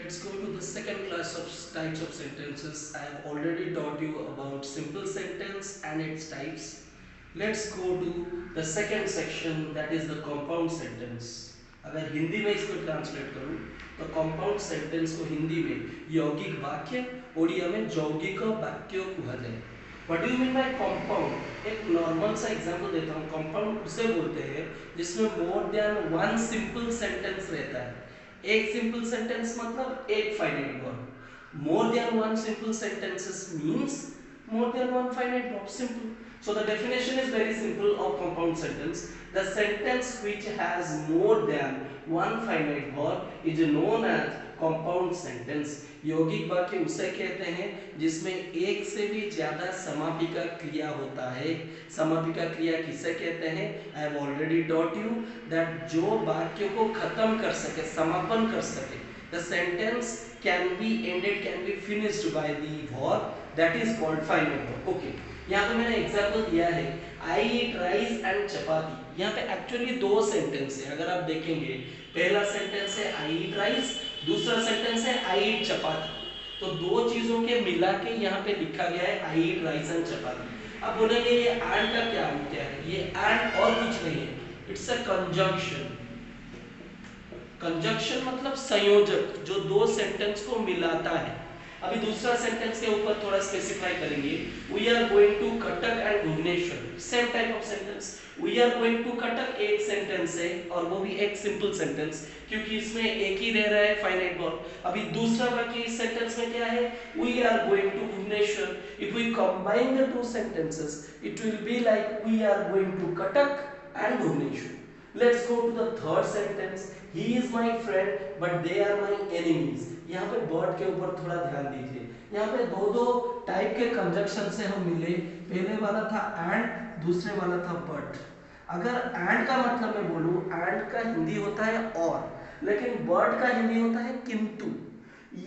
Let's go to the second class of types of sentences. I have already taught you about simple sentence and its types. Let's go to the second section, that is the compound sentence. अगर हिंदी में इसको translate करूं तो compound sentence को हिंदी में यौगिक वाक्य, ओडिया में यौगिक वाक्य कुहाଯାଏ। What do you mean by compound? एक नॉर्मल सा एग्जांपल देता हूं। कंपाउंड उसे बोलते हैं जिसमें more than one simple sentence रहता है। एक सिंपल सेंटेंस मतलब एक finite verb. More than one simple sentences means more than one finite verb. Simple. So the definition is very simple of compound sentence. The sentence which has more than one finite verb is known as compound sentence. यौगिक वाक्य उसे कहते हैं जिसमें एक से भी ज्यादा समापिका क्रिया होता है। समापिका क्रिया किसे कहते हैं? I have already taught you that जो वाक्य को खत्म कर सके, समापन कर सके। The sentence can be ended, can be finished by the verb that is called final verb. Okay. यहाँ पे मैंने एग्जाम्पल दिया है I eat rice and चपाती। यहाँ पे एक्चुअली दो सेंटेंस है। अगर आप देखेंगे पहला सेंटेंस है I eat rice, दूसरा सेंटेंस है I eat चपाती। तो दो चीजों के मिला के यहाँ पे लिखा गया है I eat rice and चपाती। अब बोलेंगे ये and का क्या अर्थ है? ये and और कुछ नहीं है, इट्स अ कंजंक्शन। कंजंक्शन मतलब संयोजक जो दो सेंटेंस को मिलाता है। अभी दूसरा सेंटेंस के ऊपर थोड़ा स्पेसिफाई करेंगे। We are going to Cuttack and Bhubaneswar, same type of sentence. We are going to Cuttack एक सेंटेंस है और वो भी एक सिंपल सेंटेंस, क्योंकि इसमें एक ही रह रहा है फाइनाइट वर्ब। अभी दूसरा वाक्य इस सेंटेंस में क्या है? We are going to Bhubaneswar. If we combine the two sentences it will be like we are going to Cuttack and Bhubaneswar. Let's go to the third sentence. He is my friend, but they are my enemies. यहाँ पे word के ऊपर थोड़ा ध्यान दीजिए। यहाँ पे दो टाइप के कंजंक्शन से हम मिले। पहले वाला था and, दूसरे वाला था but। अगर and का मतलब मैं बोलूँ, and का हिंदी होता है और, लेकिन but का हिंदी होता है किंतु।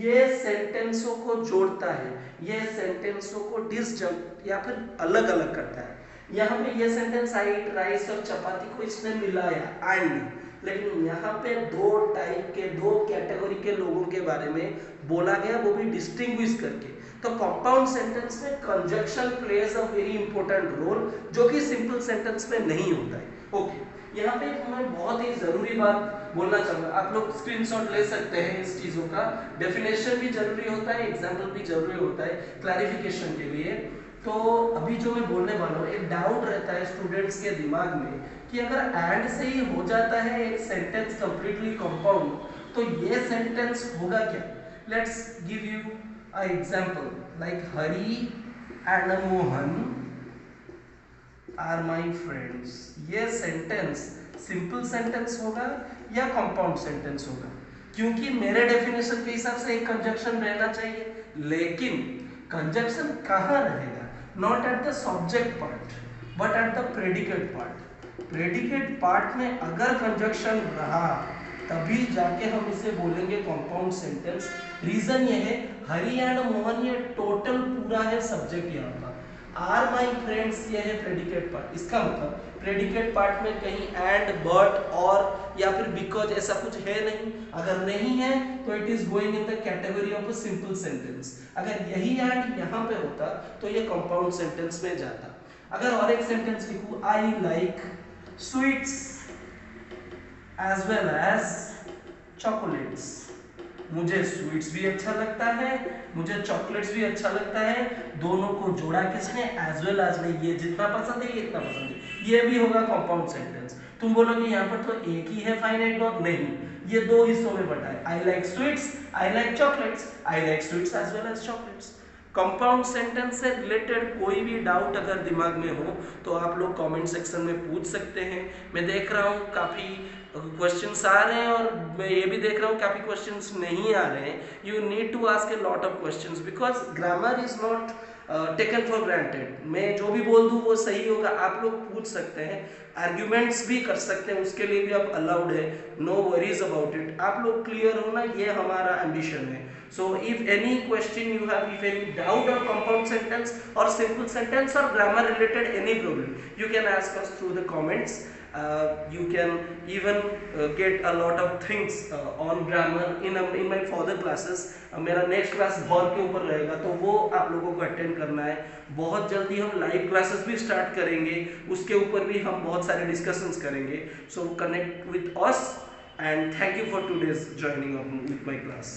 ये सेंटेंसों को जोड़ता है, ये सेंटेंसों को डिसजंक्ट या फिर अलग अलग करता है। यहाँ पे ये सेंटेंस आई ईट राइस और चपाती को इसने मिलाया एंड, लेकिन यहाँ पे दो टाइप के, दो कैटेगरी के लोगों के बारे में बोला गया, वो भी डिस्टिंग्विश करके। तो कंपाउंड सेंटेंस में conjunction plays a very important role, जो कि सिंपल सेंटेंस में नहीं होता है। ओके, यहाँ पे मैं बहुत ही जरूरी बात बोलना चाहूंगा। आप लोग स्क्रीनशॉट ले सकते हैं इस चीजों का। डेफिनेशन भी जरूरी होता है, एग्जाम्पल भी जरूरी होता है क्लैरिफिकेशन के लिए। तो अभी जो मैं बोलने वाला हूँ, एक डाउट रहता है स्टूडेंट्स के दिमाग में कि अगर एंड से ही हो जाता है एक सेंटेंस कंप्लीटली कंपाउंड, तो ये सेंटेंस होगा क्या? Let's give you a example like Hari and Mohan are my friends. ये सेंटेंस सिंपल सेंटेंस होगा या कंपाउंड सेंटेंस होगा? क्योंकि मेरे डेफिनेशन के हिसाब से एक कंजंक्शन रहना चाहिए, लेकिन कंजंक्शन कहाँ रहेगा? Not at the subject part, but at the predicate part. Predicate part में अगर कंजंक्शन रहा तभी जाके हम इसे बोलेंगे कंपाउंड सेंटेंस। रीजन ये है, हरी एंड मोहन ये टोटल पूरा है सब्जेक्ट यहाँ पर। आर माई फ्रेंड्स ये है प्रेडिकेट पार्ट। इसका मतलब प्रेडिकेट पार्ट में कहीं एंड, बट, और या फिर बिकॉज ऐसा कुछ है नहीं। अगर नहीं है तो it is going in the category of a simple sentence. अगर यही एंड यहाँ पे होता तो ये कंपाउंड सेंटेंस में जाता। अगर और एक सेंटेंस लिखूं, I like sweets as well as chocolates. मुझे स्वीट्स भी अच्छा लगता है, मुझे चॉकलेट्स भी अच्छा लगता है। दोनों को जोड़ा किसने? एज वेल एज ने। ये जितना पसंद है ये इतना पसंद है, ये भी होगा कंपाउंड सेंटेंस। तुम बोलोगे यहाँ पर तो एक ही है फाइनाइट वर्ब, नहीं, ये दो हिस्सों में बटा है। I like sweets, I like chocolates, I like sweets as well as chocolates. Compound sentence से रिलेटेड कोई भी डाउट अगर दिमाग में हो तो आप लोग कमेंट सेक्शन में पूछ सकते हैं। मैं देख रहा हूँ काफ़ी क्वेश्चंस आ रहे हैं और मैं ये भी देख रहा हूँ काफ़ी क्वेश्चंस नहीं आ रहे हैं। You need to ask a lot of questions because grammar is not taken for granted. मैं जो भी बोल दूँ वो सही होगा, आप लोग पूछ सकते हैं, आर्ग्यूमेंट्स भी कर सकते हैं, उसके लिए भी आप अलाउड है। No worries about it. आप लोग क्लियर होना, ये हमारा एम्बिशन है। So if any question you have, if any doubt on compound sentence or simple sentence or grammar related any problem, you can ask us through the comments You can even get a lot of things on grammar in my further classes. मेरा next class भॉर के ऊपर रहेगा, तो वो आप लोगों को attend करना है। बहुत जल्दी हम लाइव क्लासेस भी स्टार्ट करेंगे, उसके ऊपर भी हम बहुत सारे डिस्कशंस करेंगे। सो connect with us and thank you for today's joining with my class.